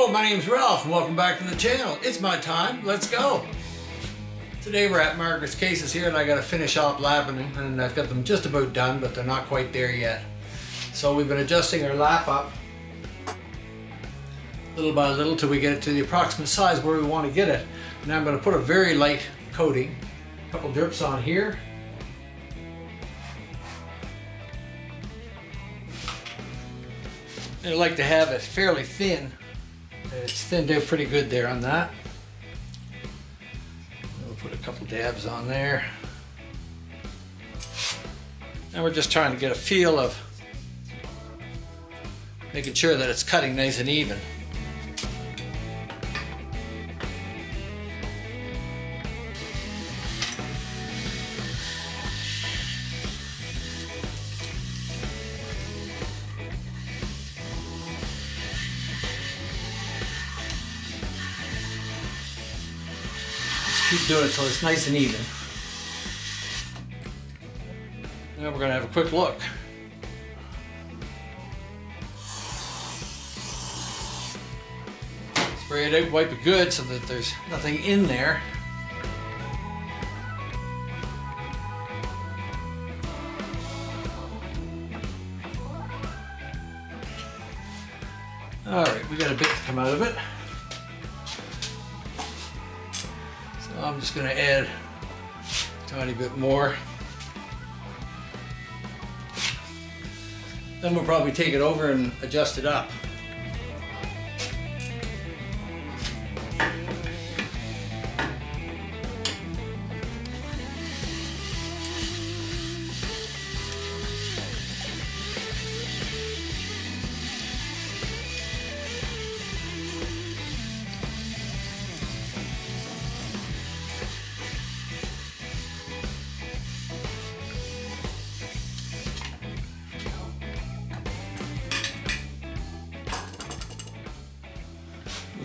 Hello, my name's Ralph and welcome back to the channel. It's my time, let's go. Today we're at Margaret's cases here and I got to finish off lapping them, and I've got them just about done, but they're not quite there yet. So we've been adjusting our lap up little by little till we get it to the approximate size where we want to get it. Now I'm going to put a very light coating, a couple drips on here. I like to have it fairly thin. It's thinned out pretty good there on that. We'll put a couple dabs on there. And we're just trying to get a feel of making sure that it's cutting nice and even. Keep doing it till it's nice and even. Now we're going to have a quick look. Spray it out, wipe it good so that there's nothing in there. Alright, we got a bit to come out of it. I'm just going to add a tiny bit more. Then we'll probably take it over and adjust it up.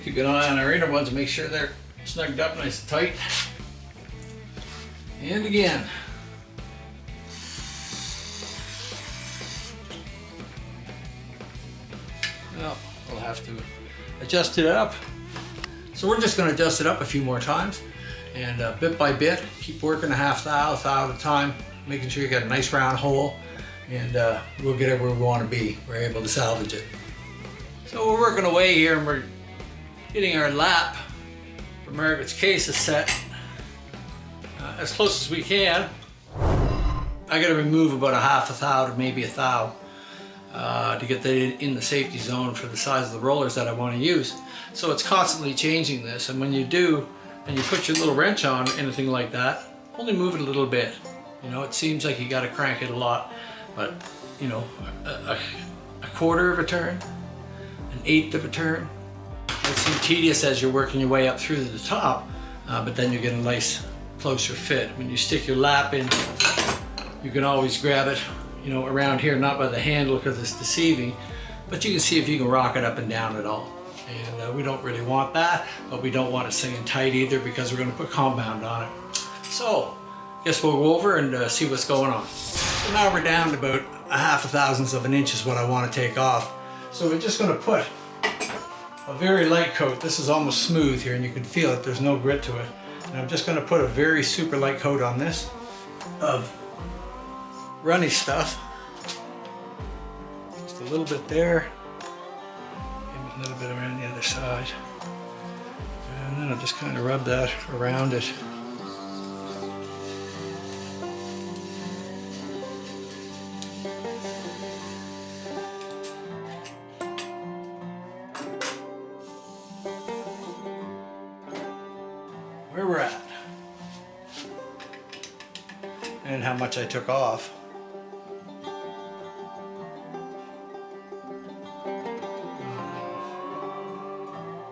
Keep an eye on our inner ones and make sure they're snugged up nice and tight. And again. Well, we'll have to adjust it up. So we're just going to adjust it up a few more times. And bit by bit, keep working a half thou at a time, making sure you got a nice round hole. And we'll get it where we want to be. We're able to salvage it. So we're working away here and we're getting our lap for Margaret's cases set as close as we can. I got to remove about a half a thou to maybe a thou to get that in the safety zone for the size of the rollers that I want to use. So it's constantly changing this, and when you do and you put your little wrench on anything like that, only move it a little bit. You know, it seems like you got to crank it a lot, but you know, a quarter of a turn, an eighth of a turn. It seems tedious as you're working your way up through to the top, but then you get a nice closer fit. When you stick your lap in, you can always grab it, you know, around here, not by the handle because it's deceiving, but you can see if you can rock it up and down at all. And we don't really want that, but we don't want it staying tight either because we're going to put compound on it. So, I guess we'll go over and see what's going on. So now we're down to about a half a thousandth of an inch is what I want to take off. So we're just going to put a very light coat. This is almost smooth here and you can feel it, there's no grit to it. And I'm just going to put a very super light coat on this of runny stuff. Just a little bit there, and a little bit around the other side. And then I'll just kind of rub that around it. Where we're at and how much I took off.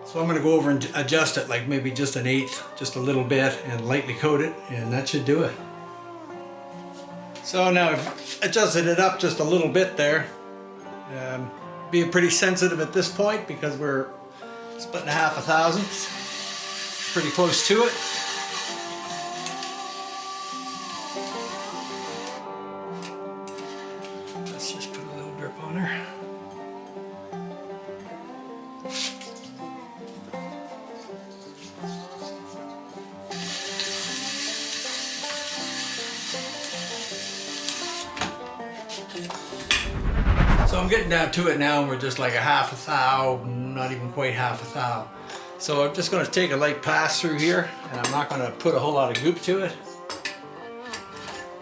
So I'm going to go over and adjust it like maybe just an eighth, just a little bit, and lightly coat it, and that should do it. So now I've adjusted it up just a little bit there. Being pretty sensitive at this point because we're splitting a half a thousandth. Pretty close to it. Let's just put a little drip on her. getting down to it now, and we're just like a half a thou, not even quite half a thou. So I'm just going to take a light pass through here, and I'm not going to put a whole lot of goop to it.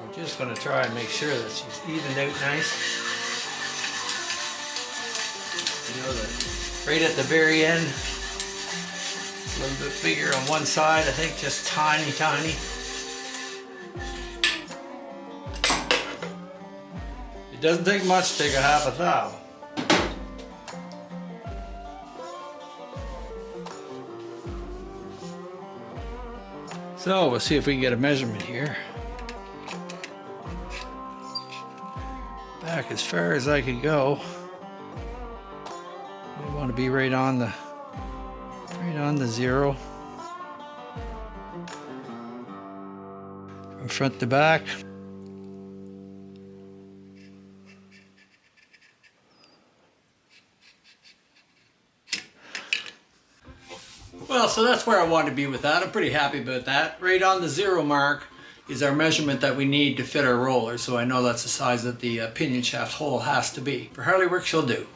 I'm just going to try and make sure that she's evened out nice. You know, right at the very end, a little bit bigger on one side, I think, just tiny, tiny. It doesn't take much to take a half a thou. So we'll see if we can get a measurement here. Back as far as I could go. We want to be right on the zero. From front to back. Well, so that's where I want to be with that. I'm pretty happy about that. Right on the zero mark is our measurement that we need to fit our roller. So I know that's the size that the pinion shaft hole has to be. For Harley work, she'll do.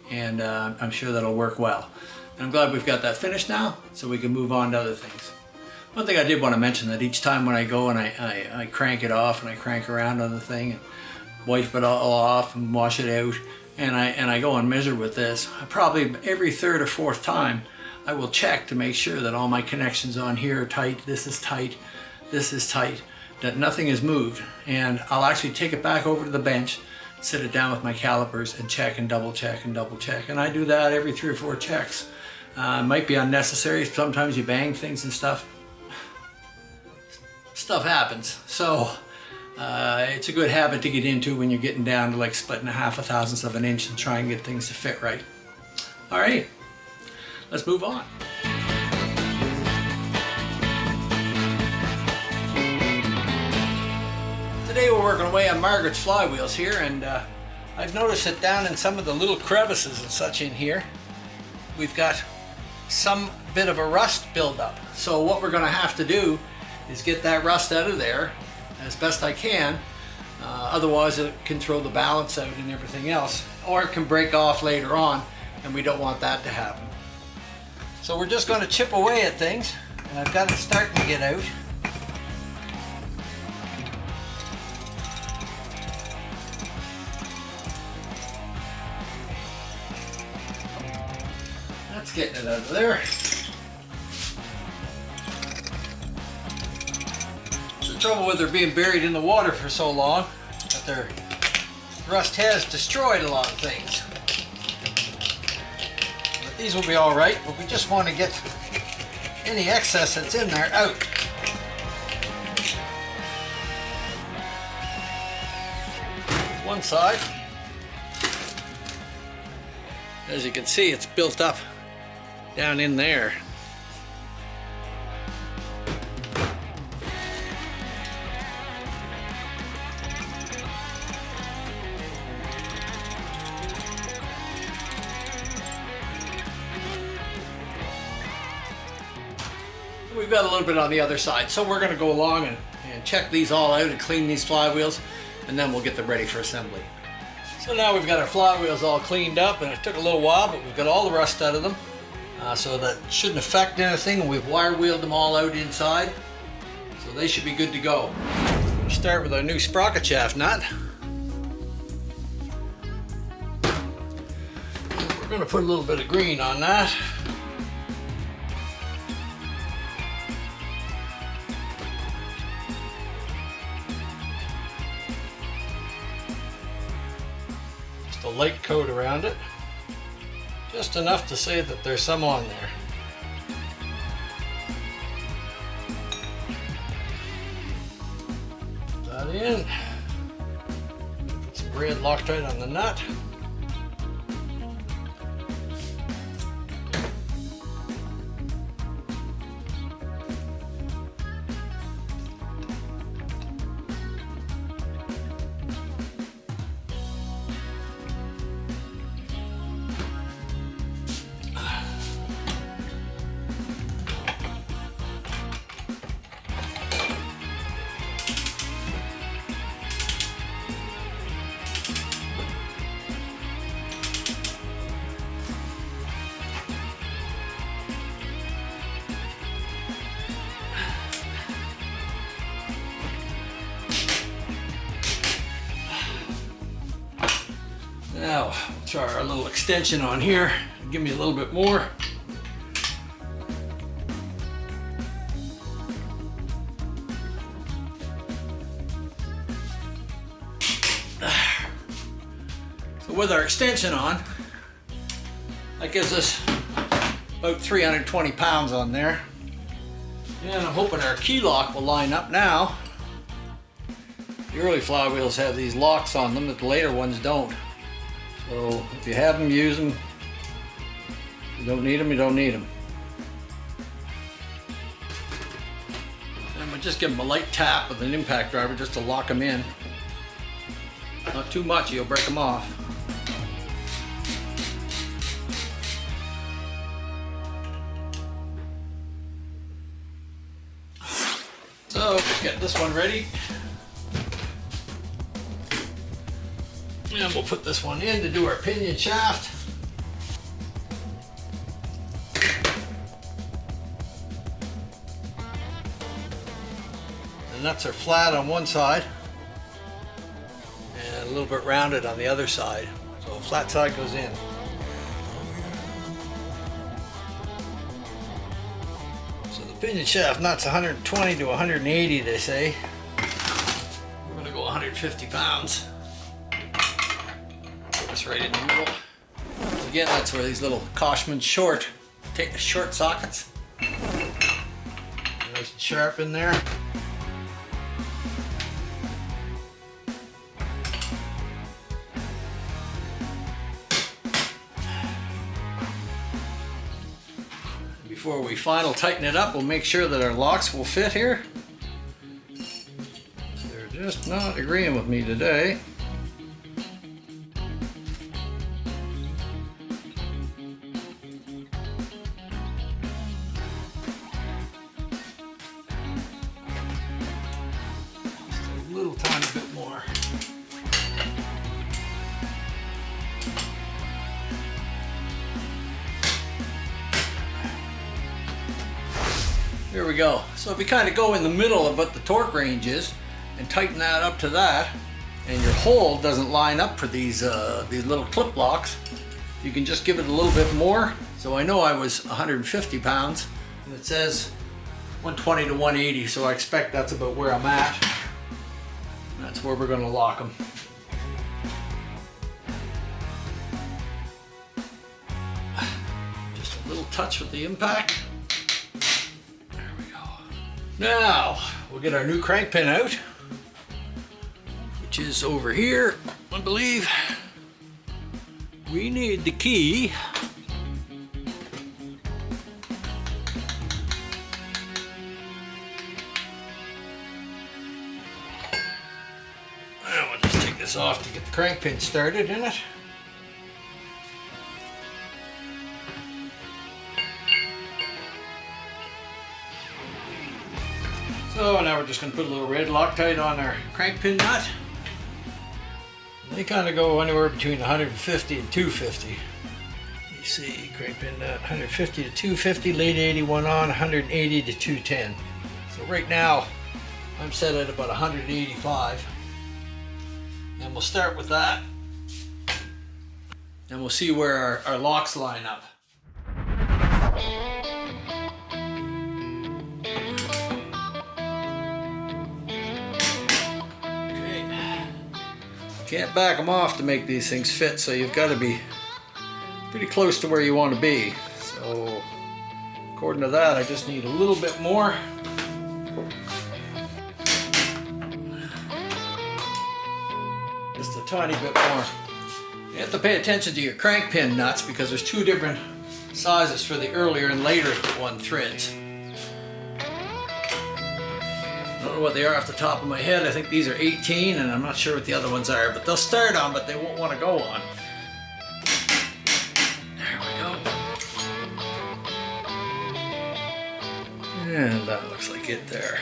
And I'm sure that'll work well. And I'm glad we've got that finished now, so we can move on to other things. One thing I did want to mention, that each time when I go and I crank it off and I crank around on the thing and wipe it all off and wash it out, and I go and measure with this, probably every third or fourth time, I will check to make sure that all my connections on here are tight, this is tight, that nothing is moved. And I'll actually take it back over to the bench, sit it down with my calipers and check and double check and double check. And I do that every 3 or 4 checks. It might be unnecessary. Sometimes you bang things and stuff. Stuff happens. So it's a good habit to get into when you're getting down to like splitting a half a thousandth of an inch and try and get things to fit right. All right. Let's move on. Today we're working away on Margaret's flywheels here, and I've noticed that down in some of the little crevices and such in here, we've got some bit of a rust buildup. So what we're going to have to do is get that rust out of there as best I can. Otherwise it can throw the balance out and everything else, or it can break off later on, and we don't want that to happen. So we're just going to chip away at things, and I've got it starting to get out. That's getting it out of there. The trouble with her being buried in the water for so long, that their rust has destroyed a lot of things. These will be all right, but we just want to get any excess that's in there out. One side. As you can see, it's built up down in there. We've got a little bit on the other side, so we're going to go along and check these all out and clean these flywheels, and then we'll get them ready for assembly. So now we've got our flywheels all cleaned up, and it took a little while, but we've got all the rust out of them, so that shouldn't affect anything, and we've wire wheeled them all out inside, so they should be good to go. We'll start with our new sprocket shaft nut. We're going to put a little bit of green on that. A light coat around it, just enough to say that there's some on there. Put that in. Put some red Loctite on the nut. try our little extension on here. Give me a little bit more. So with our extension on, that gives us about 320 pounds on there. And I'm hoping our key lock will line up now. The early flywheels have these locks on them that the later ones don't. So if you have them, use them. If you don't need them, you don't need them. And we'll just give them a light tap with an impact driver just to lock them in. Not too much, you'll break them off. So just get this one ready. And we'll put this one in to do our pinion shaft. The nuts are flat on one side and a little bit rounded on the other side. So flat side goes in. So the pinion shaft nut's 120 to 180, they say. We're going to go 150 pounds. Right in the middle. Again, that's where these little CASOMAN short sockets. Nice and sharp in there. Before we final tighten it up, we'll make sure that our locks will fit here. They're just not agreeing with me today. Tiny bit more. There we go. So if you kind of go in the middle of what the torque range is and tighten that up to that, and your hole doesn't line up for these little clip locks, you can just give it a little bit more. So I know I was 150 pounds and it says 120 to 180, so I expect that's about where I'm at. That's where we're going to lock them. Just a little touch with the impact. There we go. Now, we'll get our new crank pin out, which is over here, I believe. We need the key. Off to get the crank pin started in it. So now we're just going to put a little red Loctite on our crank pin nut. They kind of go anywhere between 150 and 250. You see, crank pin nut 150 to 250, late 81 on, 180 to 210. So right now I'm set at about 185. And we'll start with that, and we'll see where our locks line up. Okay. Can't back them off to make these things fit, so you've got to be pretty close to where you want to be. So according to that, I just need a little bit more. Just a tiny bit more. You have to pay attention to your crank pin nuts because there's two different sizes for the earlier and later one threads. I don't know what they are off the top of my head. I think these are 18 and I'm not sure what the other ones are, but they'll start on, but they won't want to go on. There we go. And that looks like it there.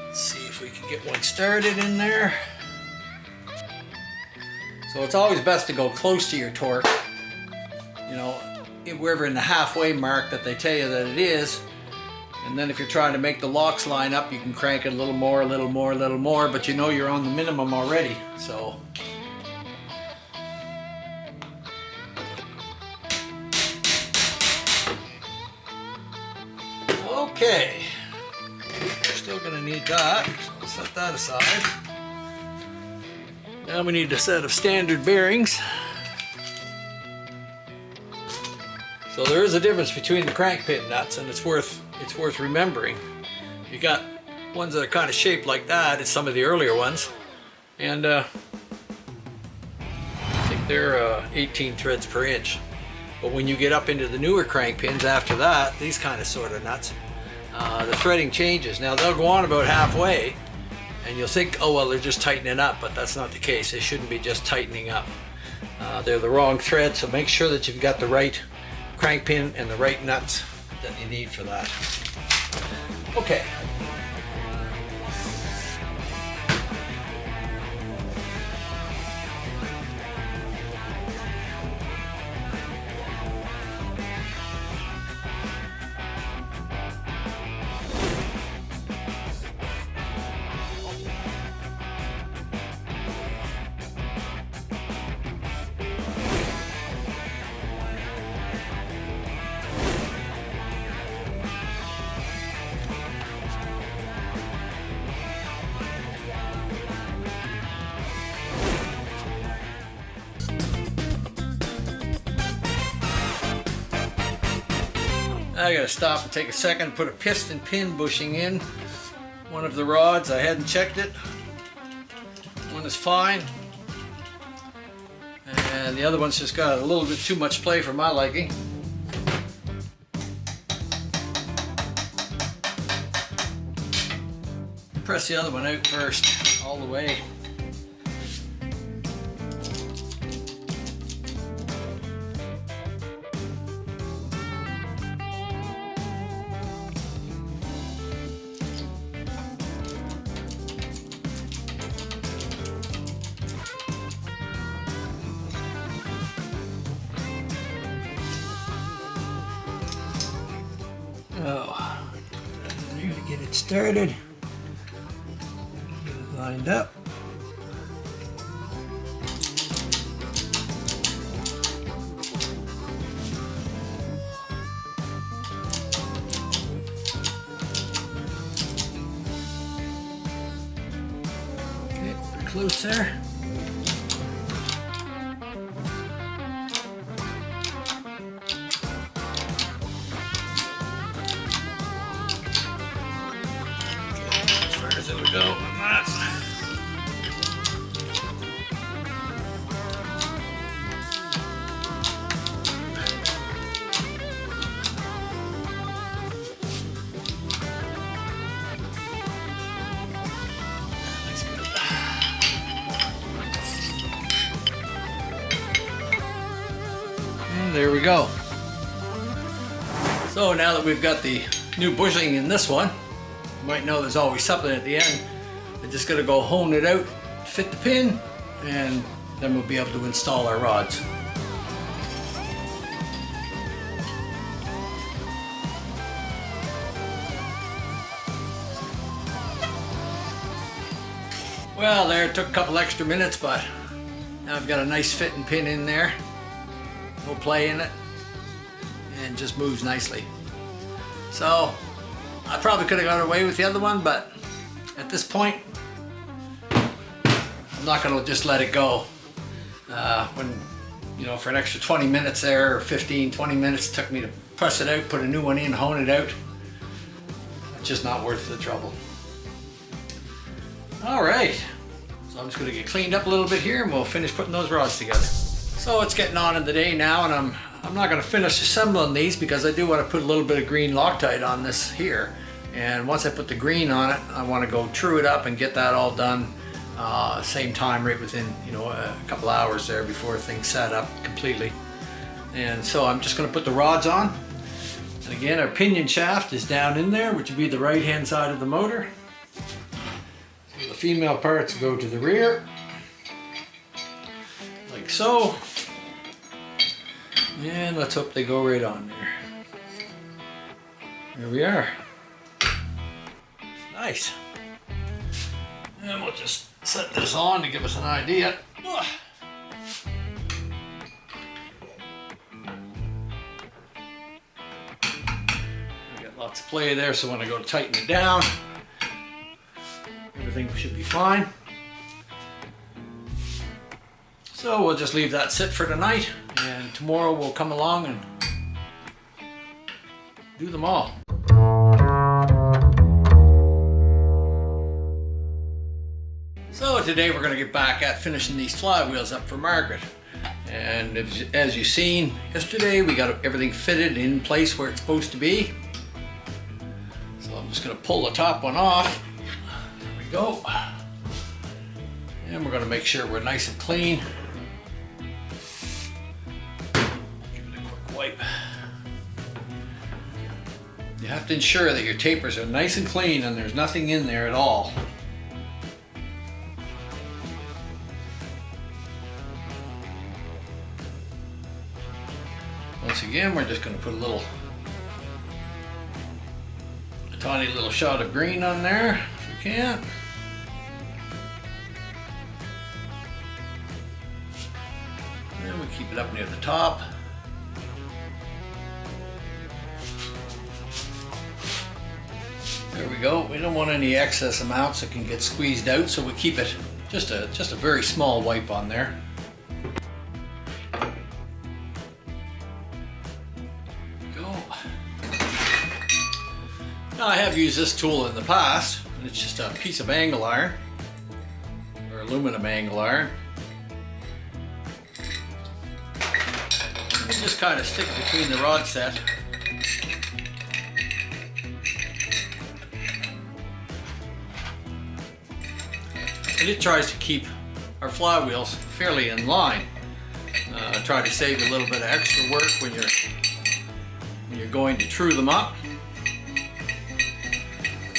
Let's see if we can get one started in there. So it's always best to go close to your torque, you know, wherever in the halfway mark that they tell you that it is. And then if you're trying to make the locks line up, you can crank it a little more, a little more, a little more, but you know you're on the minimum already. So Okay, we're still going to need that, so we'll set that aside. Now we need a set of standard bearings. So there is a difference between the crank pin nuts, and it's worth remembering. You got ones that are kind of shaped like that, it's some of the earlier ones, and I think they're 18 threads per inch. But when you get up into the newer crank pins after that, these kind of sort of nuts, the threading changes. Now they'll go on about halfway, and you'll think, oh well, they're just tightening up, but that's not the case. They shouldn't be just tightening up. They're the wrong thread, so make sure that you've got the right crank pin and the right nuts that you need for that. Okay. I gotta stop and take a second, put a piston pin bushing in one of the rods. I hadn't checked it. One is fine. And the other one's just got a little bit too much play for my liking. Press the other one out first, all the way. Oh, I'm going to get it started. Get it lined up. Okay, pretty close there. There we go on that. That's good. And there we go. So now that we've got the new bushing in this one, you might know there's always something at the end. I'm just going to go hone it out, fit the pin, and then we'll be able to install our rods. Well, there, it took a couple extra minutes, but now I've got a nice fitting pin in there. No play in it, and just moves nicely. So I probably could have got away with the other one, but at this point, I'm not going to just let it go. When, you know, for an extra 20 minutes there, or 15, 20 minutes, it took me to press it out, put a new one in, hone it out. It's just not worth the trouble. All right, so I'm just going to get cleaned up a little bit here, and we'll finish putting those rods together. So it's getting on in the day now, and I'm not going to finish assembling these because I do want to put a little bit of green Loctite on this here. And once I put the green on it, I want to go true it up and get that all done same time, right within, you know, a couple hours there before things set up completely. And so I'm just going to put the rods on. And again, our pinion shaft is down in there, which would be the right hand side of the motor. So the female parts go to the rear, like so. And let's hope they go right on there. There we are. Nice. And we'll just set this on to give us an idea. I got lots lots of play there, so when I go to tighten it down, everything should be fine. So we'll just leave that sit for tonight, and tomorrow we'll come along and do them all. So today we're going to get back at finishing these flywheels up for Margaret. And as you've seen yesterday, we got everything fitted in place where it's supposed to be. So I'm just going to pull the top one off. There we go. And we're going to make sure we're nice and clean. Give it a quick wipe. You have to ensure that your tapers are nice and clean and there's nothing in there at all. Once again, we're just going to put a tiny little shot of green on there if we can. And we keep it up near the top. There we go. We don't want any excess amounts that can get squeezed out, so we keep it just a very small wipe on there. Now, I have used this tool in the past, and it's just a piece of angle iron, or aluminum angle iron. And you just kind of stick it between the rod set. And it tries to keep our flywheels fairly in line. Try to save you a little bit of extra work when you're going to true them up.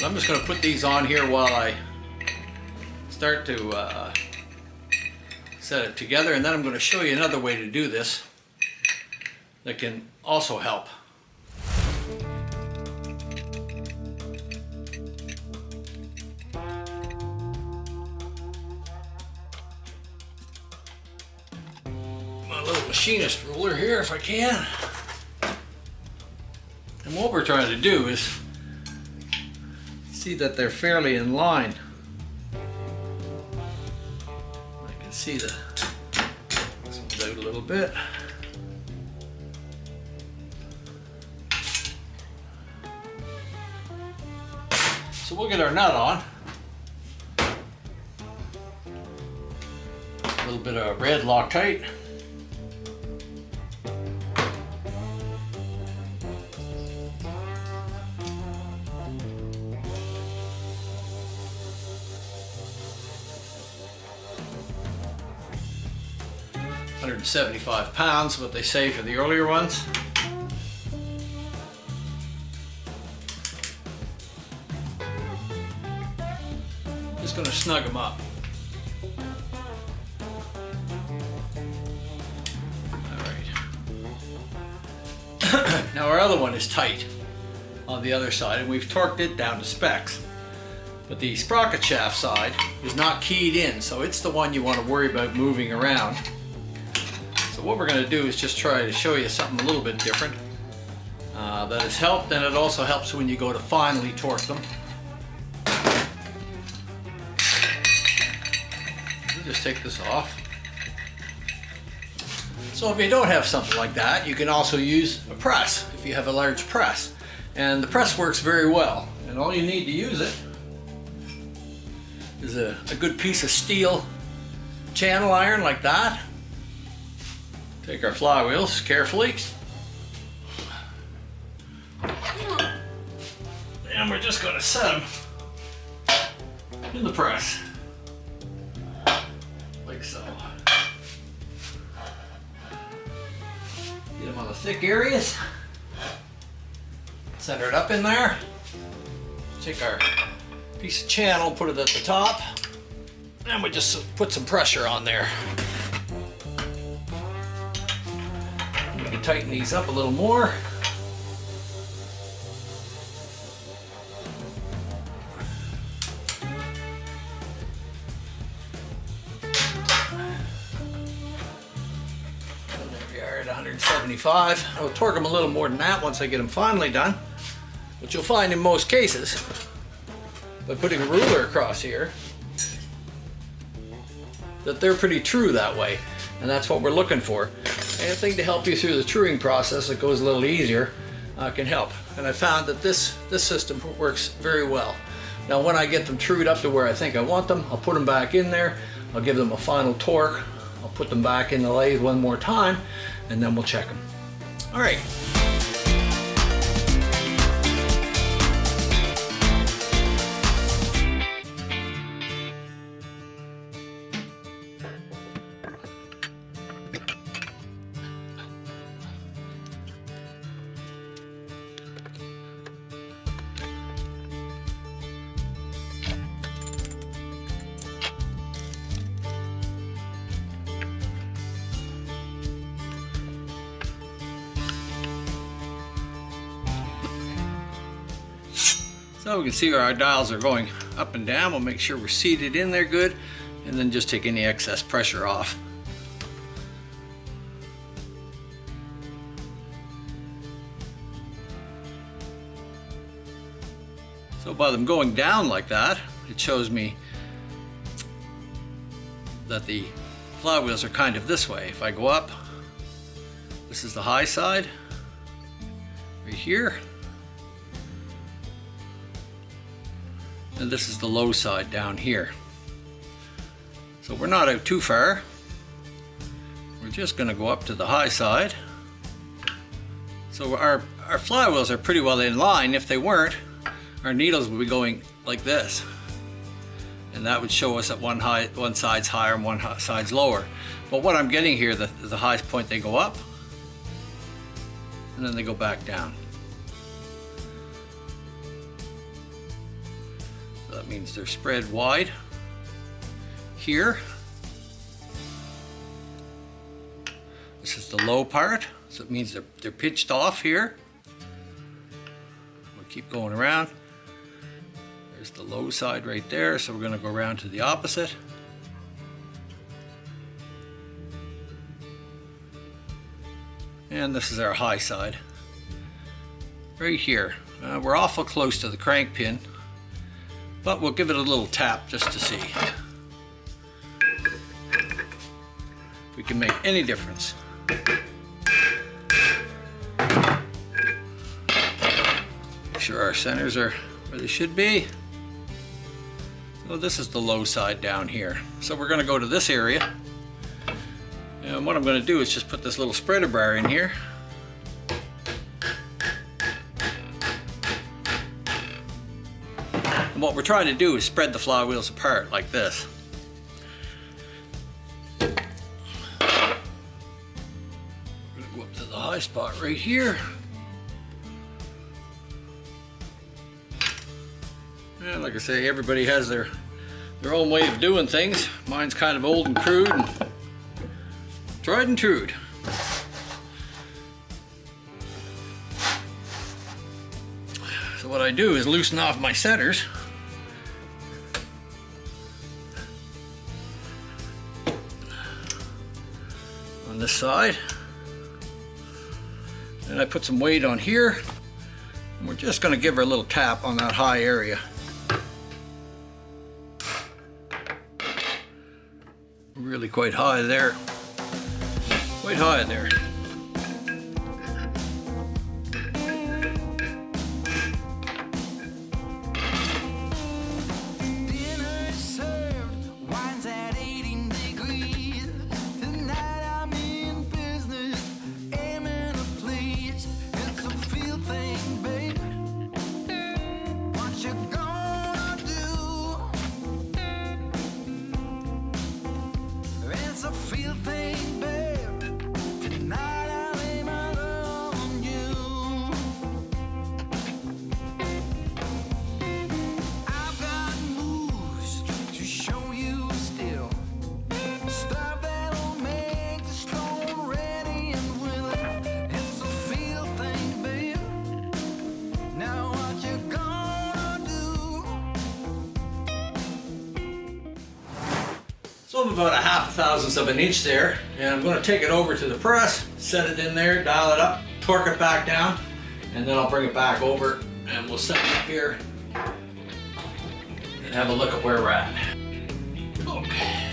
I'm just going to put these on here while I start to set it together, and then I'm going to show you another way to do this that can also help. My little machinist ruler here if I can. And what we're trying to do is see that they're fairly in line. I can see this one's out a little bit. So we'll get our nut on. A little bit of red Loctite. £175, what they say for the earlier ones. Just going to snug them up. Alright. Now our other one is tight on the other side, and we've torqued it down to specs. But the sprocket shaft side is not keyed in, so it's the one you want to worry about moving around. So what we're going to do is just try to show you something a little bit different that has helped, and it also helps when you go to finally torque them. We'll just take this off. So if you don't have something like that, you can also use a press if you have a large press. And the press works very well, and all you need to use it is a good piece of steel channel iron like that. Take our flywheels carefully, and we're just going to set them in the press, like so. Get them on the thick areas, center it up in there, take our piece of channel, put it at the top, and we just put some pressure on there. We can tighten these up a little more. There we are at 175. I'll torque them a little more than that once I get them finally done. What you'll find in most cases, by putting a ruler across here, that they're pretty true that way. And that's what we're looking for. Anything to help you through the truing process that goes a little easier can help. And I found that this system works very well. Now when I get them trued up to where I think I want them, I'll put them back in there. I'll give them a final torque. I'll put them back in the lathe one more time, and then we'll check them. All right. So we can see where our dials are going up and down. We'll make sure we're seated in there good, and then just take any excess pressure off. So by them going down like that, it shows me that the flywheels are kind of this way. If I go up, this is the high side, right here. And this is the low side down here. So we're not out too far. We're just going to go up to the high side. So our flywheels are pretty well in line. If they weren't, our needles would be going like this. And that would show us that one side's higher and one side's lower. But what I'm getting here, the highest point they go up, and then they go back down. That means they're spread wide here. This is the low part, so it means they're pitched off here. We'll keep going around. There's the low side right there, so we're going to go around to the opposite. And this is our high side. Right here. We're awful close to the crank pin, but we'll give it a little tap just to see if we can make any difference. Make sure our centers are where they should be. So this is the low side down here. So we're going to go to this area. And what I'm going to do is just put this little spreader bar in here. And what we're trying to do is spread the flywheels apart like this. We're going to go up to the high spot right here. And like I say, everybody has their own way of doing things. Mine's kind of old and crude and tried and true. So what I do is loosen off my centers. On this side. And I put some weight on here. And we're just going to give her a little tap on that high area. Really quite high there. Quite high there. So I'm about 1/2 thousandths of an inch there, and I'm going to take it over to the press, set it in there, dial it up, torque it back down, and then I'll bring it back over and we'll set it up here and have a look at where we're at. Okay.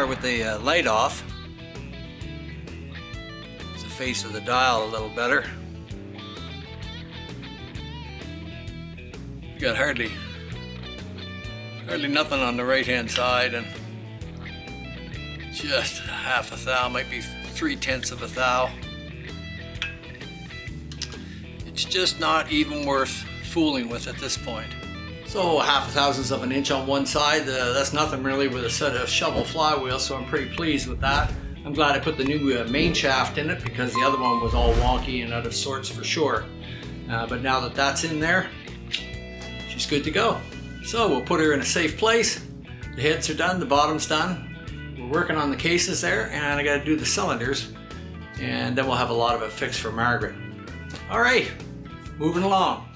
With the light off, it's the face of the dial a little better. You got hardly nothing on the right hand side, and just half a thou, might be 3/10 of a thou. It's just not even worth fooling with at this point. So 1/2 thousandths of an inch on one side, that's nothing really with a set of shovel flywheels, so I'm pretty pleased with that. I'm glad I put the new main shaft in it because the other one was all wonky and out of sorts for sure. But now that that's in there, she's good to go. So we'll put her in a safe place. The heads are done, the bottom's done. We're working on the cases there, and I gotta do the cylinders, and then we'll have a lot of it fixed for Margaret. All right, moving along.